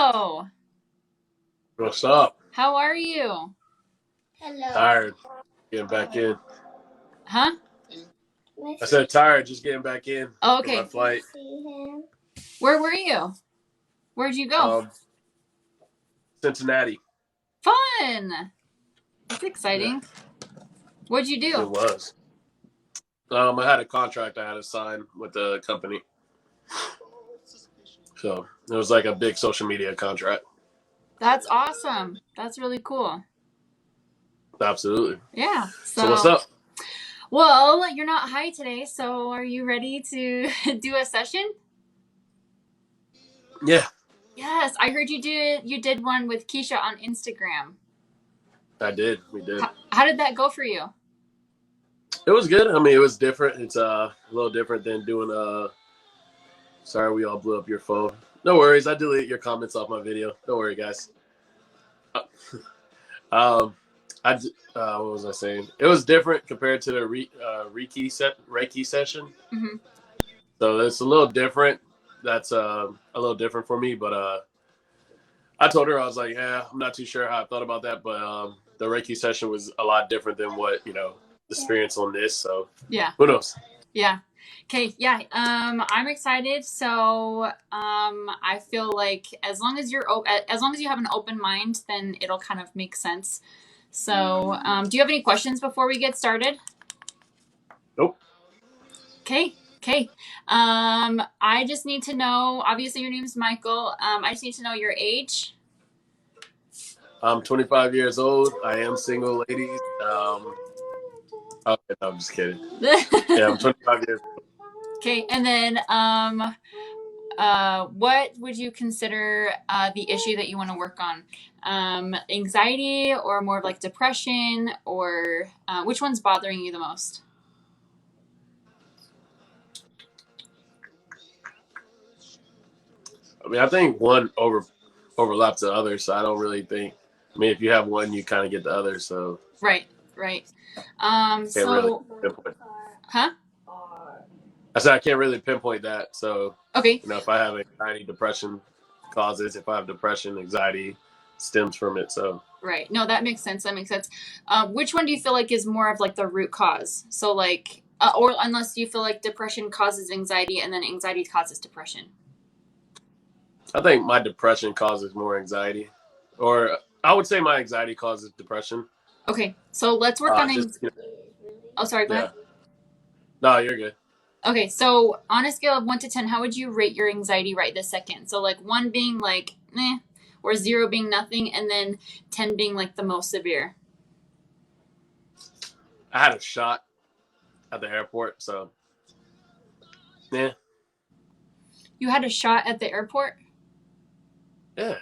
Hello. What's up? How are you? Hello. Tired. Getting back in. Huh? I said tired, just getting back in Oh, for my okay. flight. Where were you? Where'd you go? Cincinnati. Fun. That's exciting. What'd you It do? was. I had a contract I had to sign with the company. So it was like a big social media contract. That's awesome. That's really cool. Absolutely. Yeah. So what's up? Well, you're not high today, so are you ready to do a session? Yeah, Yes, I heard you did one with Keisha on Instagram. I did. We did. How did that go for you? It was good. I mean, it was different. It's a little different than doing sorry we all blew up your phone. No worries. I delete your comments off my video. Don't worry, guys. What was I saying? It was different compared to the Reiki session. Mm-hmm. So it's a little different. That's a little different for me. But I told her, I was like, yeah, I'm not too sure how I thought about that. But the Reiki session was a lot different than what, the experience on this. So Yeah. who knows? Yeah. Okay. Yeah. I'm excited. So, I feel like as long as you have an open mind, then it'll kind of make sense. So, do you have any questions before we get started? Nope. Okay. I just need to know, obviously your name's Michael. I just need to know your age. I'm 25 years old. I am single, ladies. Okay, no, I'm just kidding. Yeah, I'm 25 years old. Okay. And then, what would you consider the issue that you want to work on? Anxiety or more of like depression, or which one's bothering you the most? I mean, I think one overlaps the other, so I don't really think. I mean, if you have one, you kind of get the other. So Right. can't really pinpoint. Huh? I said I can't really pinpoint that. So Okay. if I have anxiety, depression causes. If I have depression, anxiety stems from it. So Right. No, that makes sense. Which one do you feel like is more of like the root cause? So like, or unless you feel like depression causes anxiety and then anxiety causes depression. I think my depression causes more anxiety, or I would say my anxiety causes depression. Okay. So let's work on Oh, sorry. Go ahead. No, you're good. Okay, so on a scale of 1 to 10, how would you rate your anxiety right this second? So like 1 being like, eh, or 0 being nothing, and then 10 being like the most severe. I had a shot at the airport, so yeah. You had a shot at the airport? Yeah.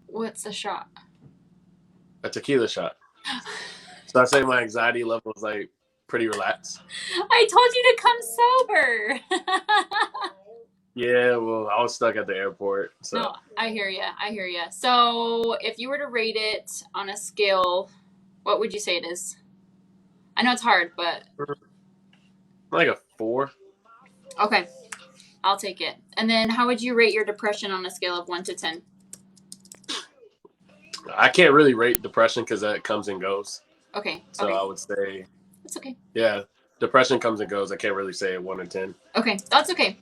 What's a shot? A tequila shot. So I say my anxiety level is like pretty relaxed. I told you to come sober. Yeah, well, I was stuck at the airport. So No, I hear you. So if you were to rate it on a scale, what would you say it is? I know it's hard, but like a 4. okay, I'll take it. And then how would you rate your depression on a scale of 1 to 10? I can't really rate depression because that comes and goes. Okay. So I would say that's okay. Yeah, depression comes and goes. I can't really say 1 to 10. Okay, that's okay.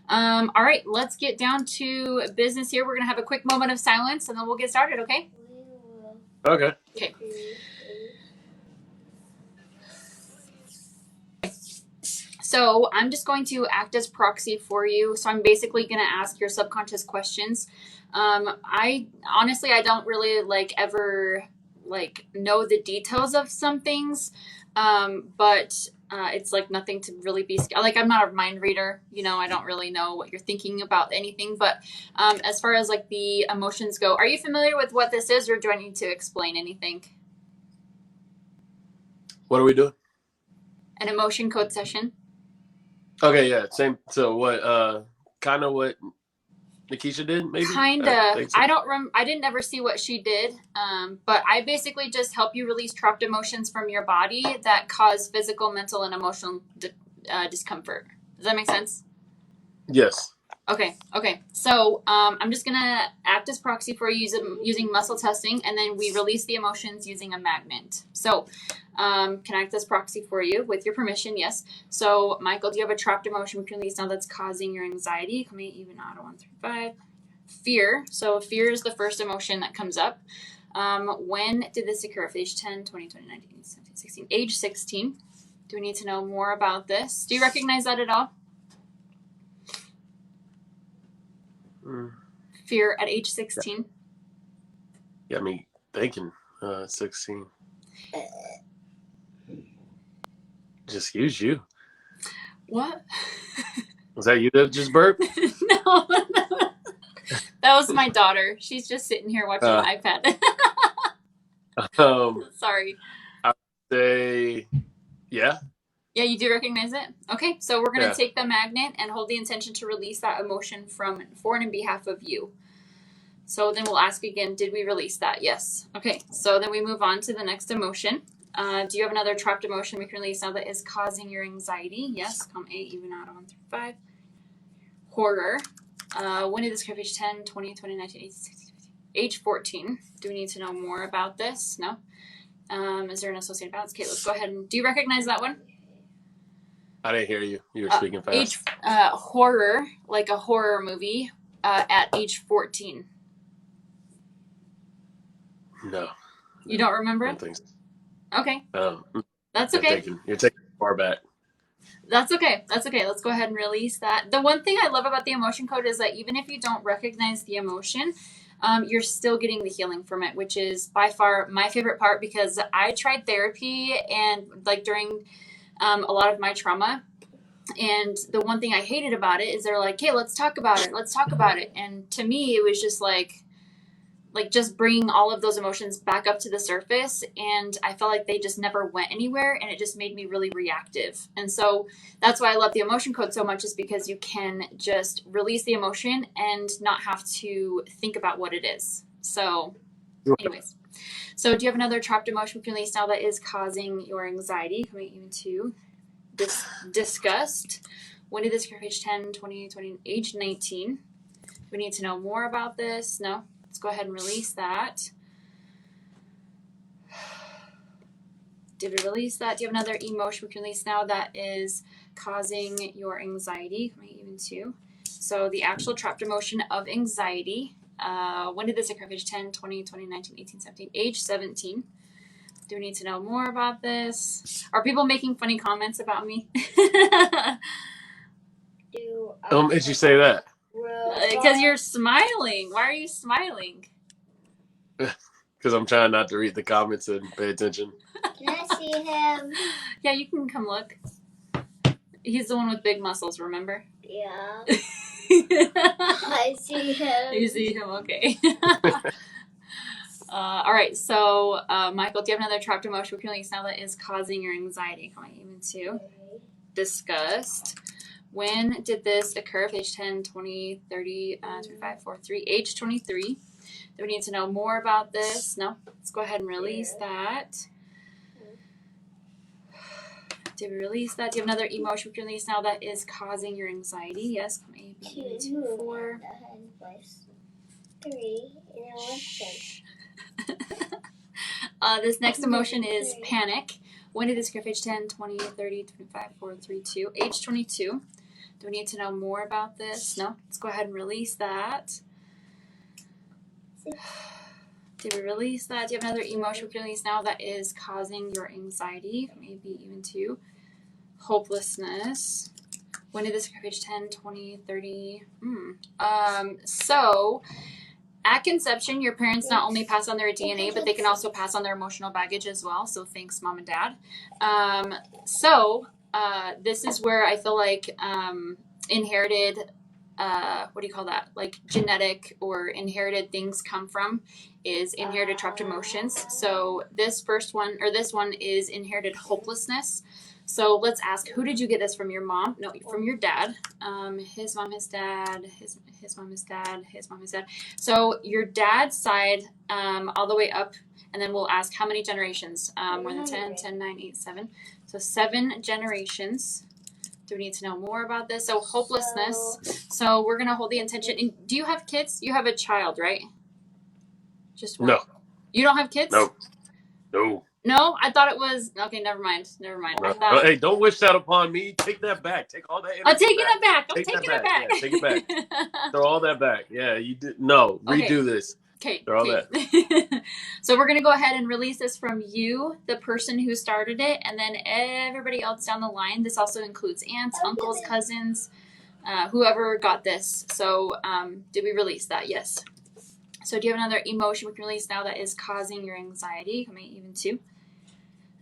All right, let's get down to business here. We're gonna have a quick moment of silence, and then we'll get started. Okay. Okay. So I'm just going to act as proxy for you. So I'm basically going to ask your subconscious questions. I honestly, I don't really ever know the details of some things, but it's like nothing to really be like. I'm not a mind reader, I don't really know what you're thinking about anything. But as far as like the emotions go, are you familiar with what this is, or do I need to explain anything? What are we doing? An emotion code session. Okay, yeah, same. So what? Kind of what Nikisha did, maybe. Kinda. I don't I didn't ever see what she did. But I basically just help you release trapped emotions from your body that cause physical, mental, and emotional discomfort. Does that make sense? Yes. Okay. So I'm just gonna act as proxy for you using muscle testing, and then we release the emotions using a magnet. So can I act as proxy for you with your permission? Yes. So Michael, do you have a trapped emotion we can release now that's causing your anxiety? Coming even out of 1 through 5. Fear. So fear is the first emotion that comes up. When did this occur? Age 10, 20, 20, 19, 17, 16. Age 16. Do we need to know more about this? Do you recognize that at all? Fear at age 16. Got me thinking. 16. Just use you. What? Was that you that just burped? No. That was my daughter. She's just sitting here watching my iPad. Sorry. I would say, yeah. Yeah, you do recognize it? Okay, so we're going to take the magnet and hold the intention to release that emotion for and in behalf of you. So then we'll ask again, did we release that? Yes. Okay, so then we move on to the next emotion. Do you have another trapped emotion we can release now that is causing your anxiety? Yes. Come 8, even out of 1 through 5. Horror. When did this occur? Age 10, 20, 20, 19, 18, 16, 17. Age 14. Do we need to know more about this? No. Is there an associated balance? Okay, let's go ahead and... Do you recognize that one? I didn't hear you. You were speaking fast. Age horror, like a horror movie, at age 14. No. You don't remember? I don't think so. Okay. That's okay. You're taking it far back. That's okay. Let's go ahead and release that. The one thing I love about the emotion code is that even if you don't recognize the emotion, you're still getting the healing from it, which is by far my favorite part, because I tried therapy and like during a lot of my trauma. And the one thing I hated about it is they're like, hey, let's talk about it. And to me, it was just like just bringing all of those emotions back up to the surface. And I felt like they just never went anywhere. And it just made me really reactive. And so that's why I love the emotion code so much, is because you can just release the emotion and not have to think about what it is. So anyways, so do you have another trapped emotion we can release now that is causing your anxiety? Coming even to disgust. When did this occur? Age 10, 20, 20, age 19. Do we need to know more about this? No. Let's go ahead and release that. Did we release that? Do you have another emotion we can release now that is causing your anxiety? Coming even to. So the actual trapped emotion of anxiety. When did this occur? Age 10, 20, 20, 19, 18, 17, age 17. Do we need to know more about this? Are people making funny comments about me? Did you say that? Because you're smiling. Why are you smiling? Because I'm trying not to read the comments and pay attention. Can I see him? Yeah, you can come look. He's the one with big muscles, remember? Yeah. I see him. You see him, okay. All right, so Michael, do you have another trapped emotion we can release now that is causing your anxiety? Coming even to disgust. When did this occur? Age 10, 20, 30, 25, 43, age 23. Do we need to know more about this? No. Let's go ahead and release that. Did we release that? Do you have another emotion we can release now that is causing your anxiety? Yes. Come 8, 2, 4. 3. This next emotion is panic. When did this occur? Age 10, 20, 30, 25, 4, 3, 2. Age 22. Do we need to know more about this? No. Let's go ahead and release that. Did we release that? Do you have another emotion we can release now that is causing your anxiety? Maybe even to hopelessness. When did this occur? Age 10, 20, 30. So at conception, your parents not only pass on their DNA, but they can also pass on their emotional baggage as well. So thanks, Mom and Dad. This is where I feel like inherited, like genetic or inherited things come from, is inherited trapped emotions. So this one is inherited hopelessness. So let's ask, who did you get this from? Your mom? No, from your dad. His mom, his dad, his mom, his dad, his mom, his dad. So your dad's side, all the way up, and then we'll ask how many generations? More than 10, 9, 8, 7. So 7 generations. Do we need to know more about this? So hopelessness. So we're going to hold the intention. And do you have kids? You have a child, right? Just one. No. You don't have kids? No. No, I thought it was. Okay, never mind. No. I thought. Hey, don't wish that upon me. Take that back. Take all that energy. I'm taking back. it back. Take that back. Yeah, take it back. Throw all that back. Yeah, you did. No, redo this. Okay. Throw all that. So we're going to go ahead and release this from you, the person who started it, and then everybody else down the line. This also includes aunts, uncles, cousins, whoever got this. So did we release that? Yes. So do you have another emotion we can release now that is causing your anxiety? Coming even to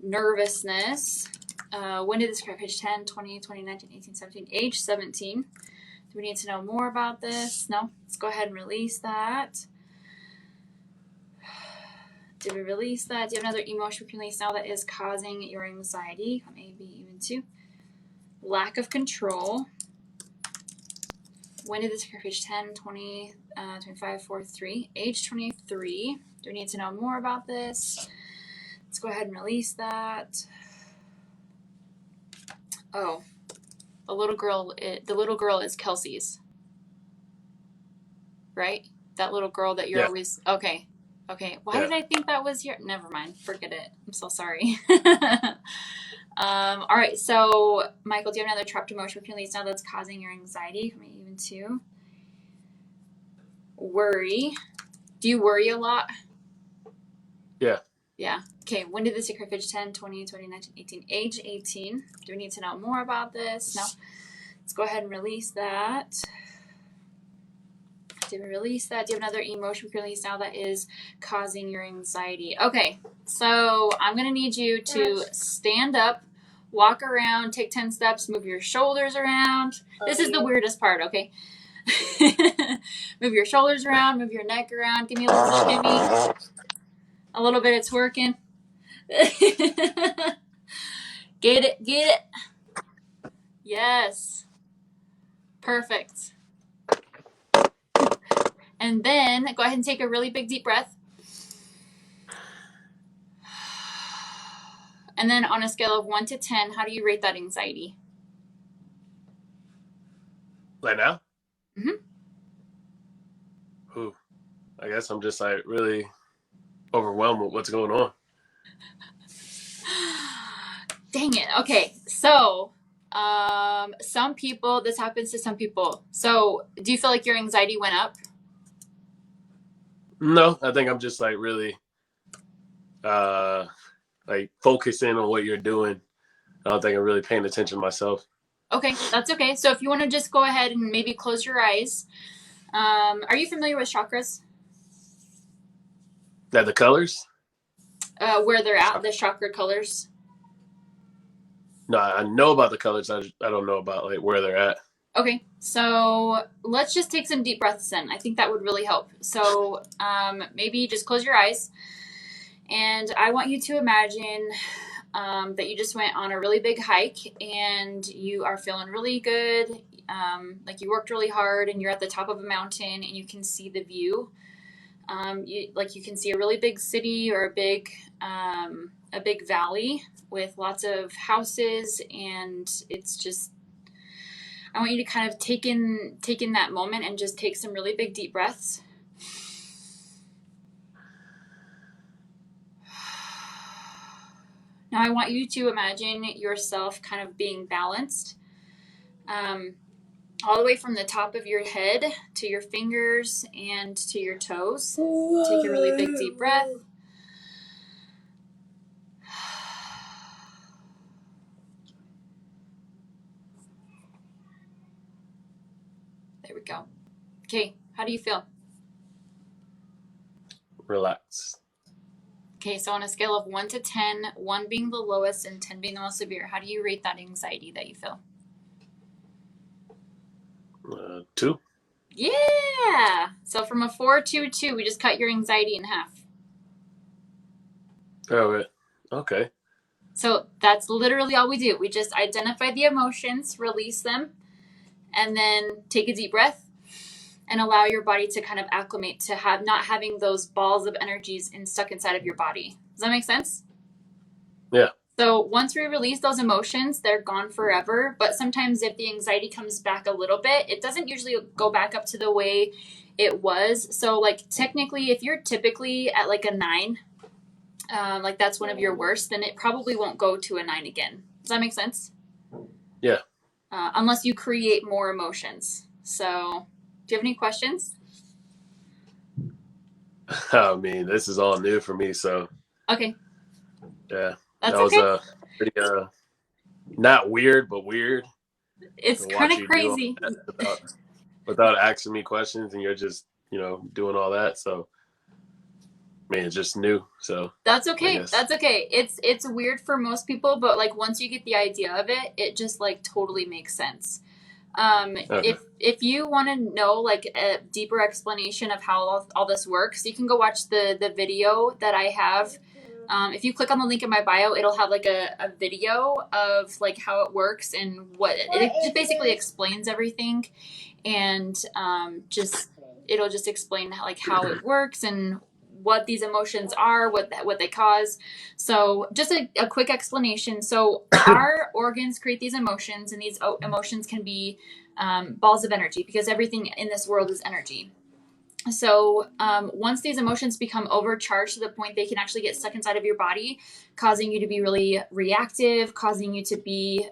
nervousness. When did this occur? Page 10, 20, 20, 19, 18, 17, age 17. Do we need to know more about this? No? Let's go ahead and release that. Did we release that? Do you have another emotion we can release now that is causing your anxiety? Maybe even two. Lack of control. When did this occur? Page 10, 20, 25, 43. Age 23. Do we need to know more about this? Let's go ahead and release that. Oh, the little girl is Kelsey's. Right? That little girl that you're always... Okay. Why did I think that was your... Never mind. Forget it. I'm so sorry. All right. So, Michael, do you have another trapped emotion we can release now that's causing your anxiety? Maybe even two. Worry. Do you worry a lot? Yeah. Yeah. Okay. When did this occur? Page 10, 20, 20, 19, 18. Age 18. Do we need to know more about this? No. Let's go ahead and release that. Did we release that? Do you have another emotion we can release now that is causing your anxiety? Okay. So I'm going to need you to stand up, walk around, take 10 steps, move your shoulders around. This is the weirdest part, okay? Move your shoulders around, move your neck around. Give me a little shimmy. A little bit of twerking. Get it. Yes. Perfect. And then go ahead and take a really big deep breath. And then on a scale of 1 to 10, how do you rate that anxiety? Right now? Mm-hmm. Ooh. I guess I'm just like really overwhelmed with what's going on. Dang it. Okay. So, some people, this happens to some people. So, do you feel like your anxiety went up? No, I think I'm just like really like focusing on what you're doing. I don't think I'm really paying attention myself. Okay, that's okay. So if you want to just go ahead and maybe close your eyes. Are you familiar with chakras? That the colors? Where they're at, the chakra colors? No, I know about the colors. I don't know about like where they're at. Okay, so let's just take some deep breaths in. I think that would really help. So maybe just close your eyes. And I want you to imagine that you just went on a really big hike and you are feeling really good. Like you worked really hard and you're at the top of a mountain and you can see the view. You can see a really big city or a big valley with lots of houses, and it's just, I want you to kind of take in that moment and just take some really big deep breaths. Now I want you to imagine yourself kind of being balanced, all the way from the top of your head to your fingers and to your toes. Take a really big deep breath. There we go. Okay, how do you feel? Relax. Okay, so on a scale of 1 to 10, 1 being the lowest and 10 being the most severe, how do you rate that anxiety that you feel? 2. Yeah! So from a 4 to 2, we just cut your anxiety in half. Oh, right. Okay. So that's literally all we do. We just identify the emotions, release them, and then take a deep breath and allow your body to kind of acclimate to not having those balls of energies stuck inside of your body. Does that make sense? Yeah. So once we release those emotions, they're gone forever. But sometimes if the anxiety comes back a little bit, it doesn't usually go back up to the way it was. So like technically, if you're typically at like a 9, like that's one of your worst, then it probably won't go to a 9 again. Does that make sense? Yeah. Unless you create more emotions. So do you have any questions? I mean, this is all new for me, so Okay. yeah. That's That was okay. pretty not weird, but weird It's to kind watch of you do all crazy. that without asking me questions, and you're just, doing all that. So, I mean, it's just new. So That's I okay. guess. That's okay. It's weird for most people, but like once you get the idea of it, it just like totally makes sense. Okay. If you want to know like a deeper explanation of how all this works, you can go watch the video that I have. If you click on the link in my bio, it'll have like a video of like how it works and what it just basically explains everything, and just it'll just explain how it works and what these emotions are, what they cause. So just a quick explanation. So our organs create these emotions, and these emotions can be balls of energy, because everything in this world is energy. So once these emotions become overcharged to the point they can actually get stuck inside of your body, causing you to be really reactive, causing you to be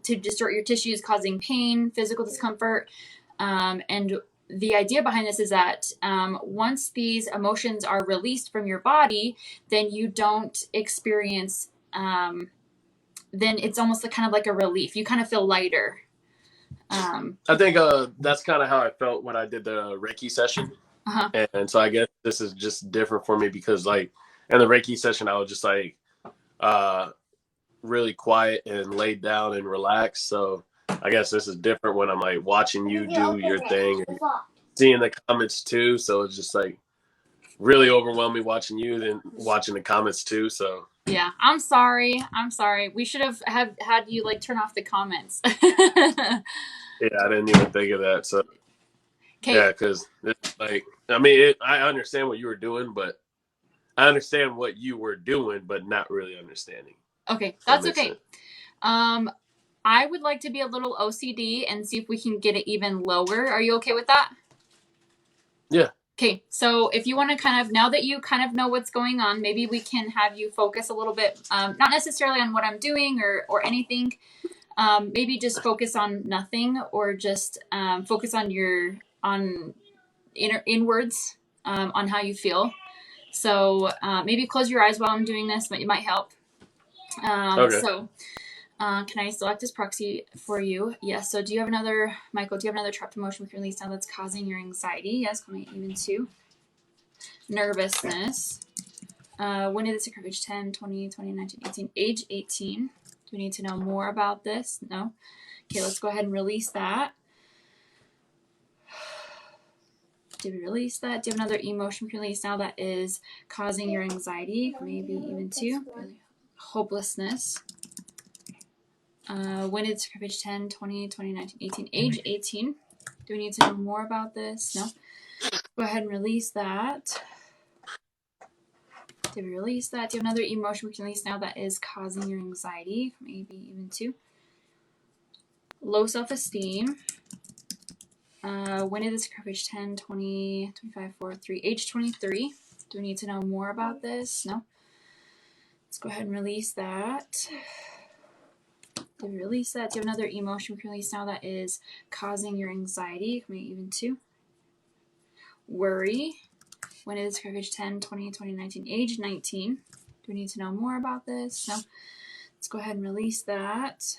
to distort your tissues, causing pain, physical discomfort, and the idea behind this is that once these emotions are released from your body, then you don't experience. Then it's almost kind of like a relief. You kind of feel lighter. I think that's kind of how I felt when I did the Reiki session. Uh-huh. And so I guess this is just different for me because, like, in the Reiki session, I was just like really quiet and laid down and relaxed. So I guess this is different when I'm like watching you do your thing and seeing the comments too. So it's just like really overwhelming watching you than watching the comments too. So Yeah, I'm sorry. We should have had you like turn off the comments. yeah, I didn't even think of that. So Okay. yeah, because like, I mean, I understand what you were doing, but I understand what you were doing, but not really understanding. Okay, That that's makes okay. sense. I would like to be a little OCD and see if we can get it even lower. Are you okay with that? Yeah. Okay, so if you want to kind of, now that you kind of know what's going on, maybe we can have you focus a little bit, not necessarily on what I'm doing or anything. Maybe just focus on nothing, or just focus on inwards, on how you feel. So maybe close your eyes while I'm doing this, but it might help. Okay. So can I select this proxy for you? Yes. So do you have another, Michael, do you have another trapped emotion with your release now that's causing your anxiety? Yes. Going even 2. Nervousness. When did this occur? Age 10, 20, 20, 19, 18. Age 18. Do we need to know more about this? No. Okay, let's go ahead and release that. Did we release that? Do you have another emotion release now that is causing your anxiety? Maybe even 2. Hopelessness. When did it age 10, 20, 20, 19, 18. Age 18. Do we need to know more about this? No. Go ahead and release that. Did we release that? Do you have another emotion we can release now that is causing your anxiety? Maybe even 2. Low self-esteem. When did this occur? Age 10, 20, 25, 4, 3. Age 23. Do we need to know more about this? No. Let's go ahead and release that. Did we release that? Do you have another emotion we can release now that is causing your anxiety? Maybe even 2. Worry. When is age 10, 20, 20, 19. Age 19. Do we need to know more about this? No. Let's go ahead and release that.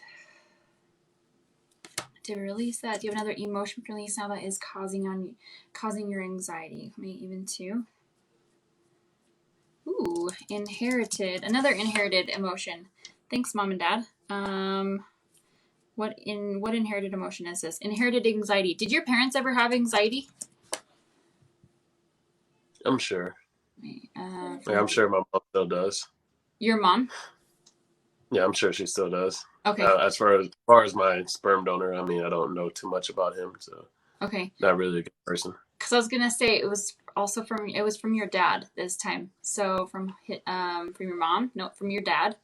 Did we release that? Do you have another emotion we can release now that is causing your anxiety? Maybe even 2. Ooh, inherited. Another inherited emotion. Thanks, Mom and Dad. What inherited emotion is this? Inherited anxiety. Did your parents ever have anxiety? I'm sure. Yeah, I'm sure my mom still does. Your mom? Yeah, I'm sure she still does. Okay. As far as my sperm donor, I mean, I don't know too much about him, so okay. Not really a good person. Because I was gonna say it was from your dad this time. So from your mom, no, from your dad.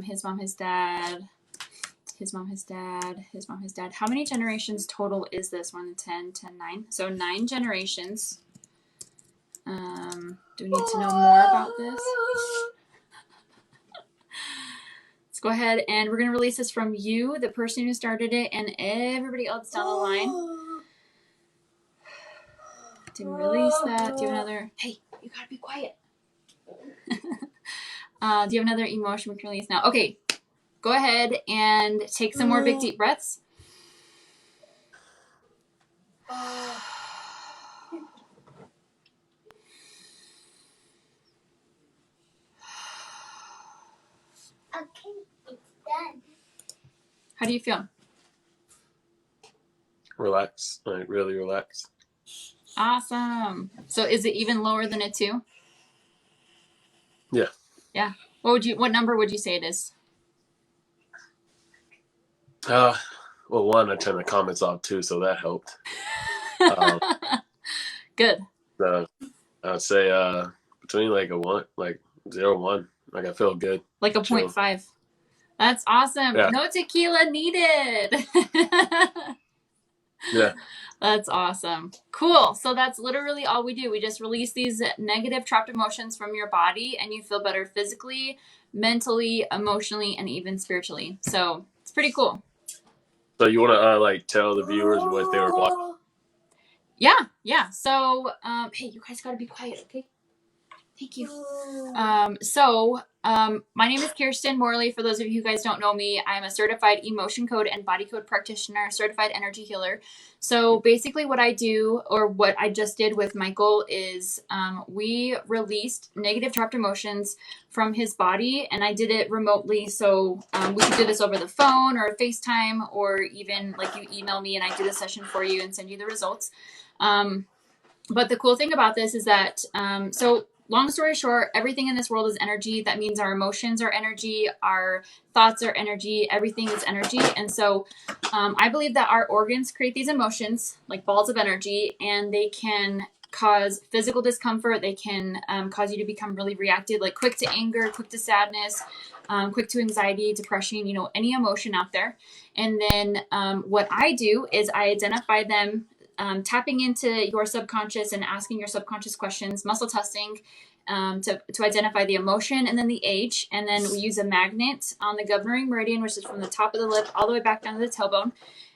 His mom, his dad. His mom, his dad. His mom, his dad. How many generations total is this? 1 to 10, 10, 9. So 9 generations. Do we need to know more about this? Let's go ahead and we're going to release this from you, the person who started it, and everybody else down the line. Did we release that? Do you have another? Hey, you gotta be quiet. Do you have another emotion we can release now? Okay, go ahead and take some more big deep breaths. Okay, it's done. How do you feel? Relax, like really relax. Awesome. So is it even lower than a 2? Yeah. Yeah. What number would you say it is? Well, 1, I turned the comments off too, so that helped. Good. So I would say between like a 1, like 0, 1. Like I feel good. Like a 0.5. That's awesome. Yeah. No tequila needed. Yeah. That's awesome. Cool. So that's literally all we do. We just release these negative trapped emotions from your body and you feel better physically, mentally, emotionally, and even spiritually. So it's pretty cool. So you want to like tell the viewers what they were watching? Yeah. So, hey, you guys gotta be quiet, okay? Thank you. My name is Kirsten Morley. For those of you who guys don't know me, I'm a certified emotion code and body code practitioner, certified energy healer. So basically what I do, or what I just did with Michael, is we released negative trapped emotions from his body, and I did it remotely. So we could do this over the phone or FaceTime, or even like you email me and I do the session for you and send you the results. But the cool thing about this is that, long story short, everything in this world is energy. That means our emotions are energy, our thoughts are energy, everything is energy. And so I believe that our organs create these emotions like balls of energy, and they can cause physical discomfort. They can cause you to become really reactive, like quick to anger, quick to sadness, quick to anxiety, depression, any emotion out there. And then what I do is I identify them, tapping into your subconscious and asking your subconscious questions, muscle testing, to identify the emotion and then the age. And then we use a magnet on the governing meridian, which is from the top of the lip all the way back down to the tailbone.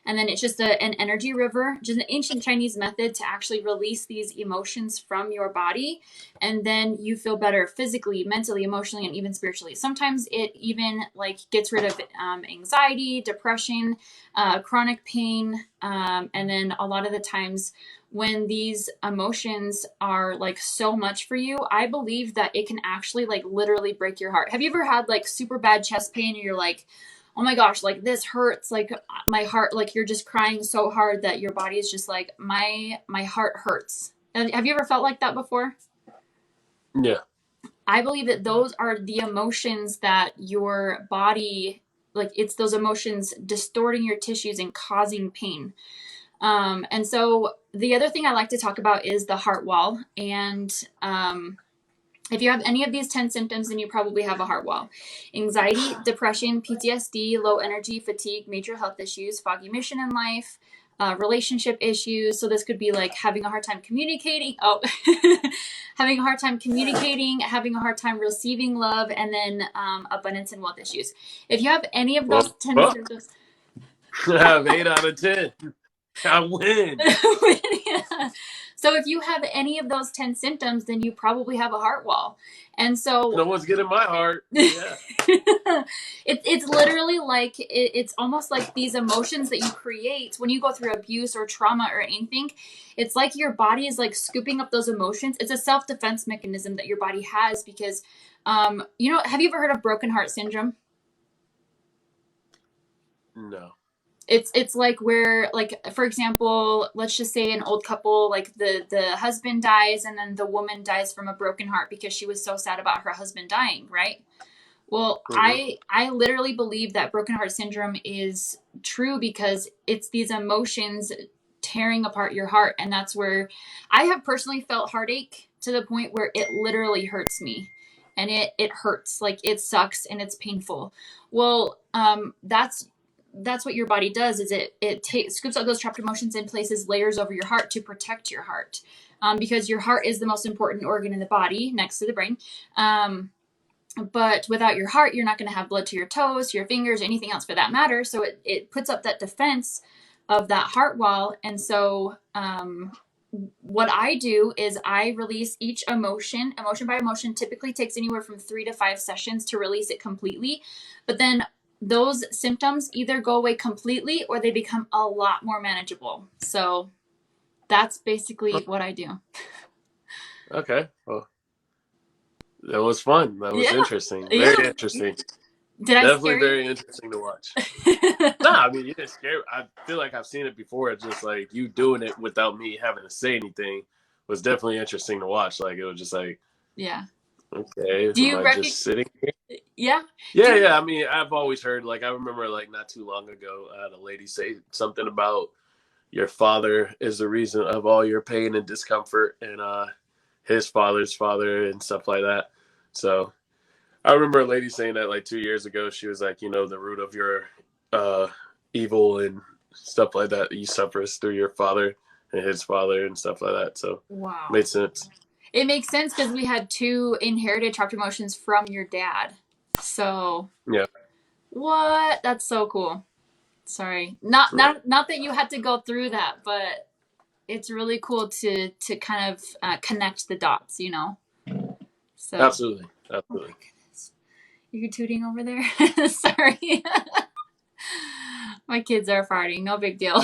And then it's just an energy river, just an ancient Chinese method to actually release these emotions from your body. And then you feel better physically, mentally, emotionally, and even spiritually. Sometimes it even like gets rid of anxiety, depression, chronic pain. And then a lot of the times when these emotions are like so much for you, I believe that it can actually like literally break your heart. Have you ever had like super bad chest pain and you're like, oh my gosh, like this hurts, like my heart, like you're just crying so hard that your body is just like, my heart hurts. Have you ever felt like that before? Yeah. I believe that those are the emotions that your body, like it's those emotions distorting your tissues and causing pain. And so the other thing I like to talk about is the heart wall. And if you have any of these 10 symptoms, then you probably have a heart wall. Anxiety, depression, PTSD, low energy, fatigue, major health issues, foggy mission in life, relationship issues. So this could be like having a hard time communicating. Having a hard time communicating, having a hard time receiving love, and then abundance and wealth issues. If you have any of those 10 symptoms. I have 8 out of 10. I win. Yeah. So if you have any of those 10 symptoms, then you probably have a heart wall. And so no one's getting my heart. Yeah. It's literally like, it's almost like these emotions that you create when you go through abuse or trauma or anything. It's like your body is like scooping up those emotions. It's a self-defense mechanism that your body has because, have you ever heard of broken heart syndrome? No. It's like where, like, for example, let's just say an old couple, like the husband dies and then the woman dies from a broken heart because she was so sad about her husband dying, right? Well, I literally believe that broken heart syndrome is true because it's these emotions tearing apart your heart. And that's where I have personally felt heartache to the point where it literally hurts me. and it hurts, like it sucks and it's painful. Well, that's what your body does, is it scoops out those trapped emotions and places layers over your heart to protect your heart, because your heart is the most important organ in the body next to the brain. But without your heart, you're not going to have blood to your toes, your fingers, anything else for that matter. So it puts up that defense of that heart wall. And so what I do is I release each emotion by emotion. Typically takes anywhere from 3 to 5 sessions to release it completely. But then those symptoms either go away completely or they become a lot more manageable. So that's basically what I do. Okay. Well, that was fun. That was interesting. Very interesting. Definitely very interesting to watch. No, I mean, you didn't scare. I feel like I've seen it before. It's just like you doing it without me having to say anything was definitely interesting to watch. Like it was just like, yeah. Okay. Do you just sitting here? Yeah. Yeah. I mean, I've always heard, like, I remember like not too long ago, I had a lady say something about your father is the reason of all your pain and discomfort, and his father's father and stuff like that. So I remember a lady saying that like 2 years ago. She was like, the root of your evil and stuff like that you suffer through your father and his father and stuff like that. So wow, made sense. It makes sense because we had 2 inherited trapped emotions from your dad. So yeah, what? That's so cool. Sorry, not that you had to go through that, but it's really cool to kind of connect the dots, So absolutely. Oh my goodness. You're tooting over there? Sorry. My kids are farting. No big deal.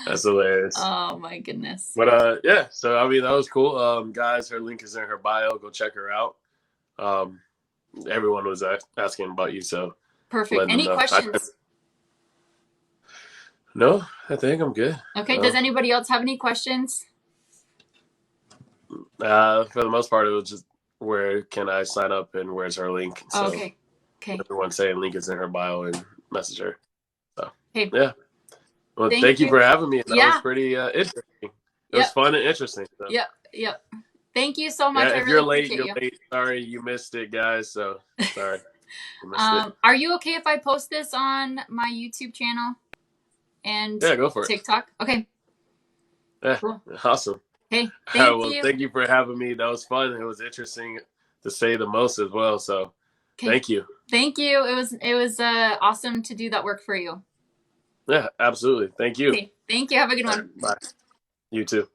That's hilarious. Oh my goodness. But yeah, so I mean that was cool. Guys, her link is in her bio. Go check her out. Everyone was asking about you, so perfect. Any questions? No, I think I'm good. Okay. Does anybody else have any questions? For the most part, it was just where can I sign up and where's her link. So okay. Everyone's saying link is in her bio and message her. So yeah. Well, thank you for having me. That was pretty interesting. It was fun and interesting. So. Yep. Thank you so much. If you're late, you're late. Sorry, you missed it, guys. So sorry. Are you okay if I post this on my YouTube channel and go for TikTok? Okay. Yeah. Cool. Awesome. Hey, thank you. Thank you for having me. That was fun. It was interesting to say the most as well. So thank you. Thank you. It was awesome to do that work for you. Yeah, absolutely. Thank you. Okay. Thank you. Have a good one. Bye. You too.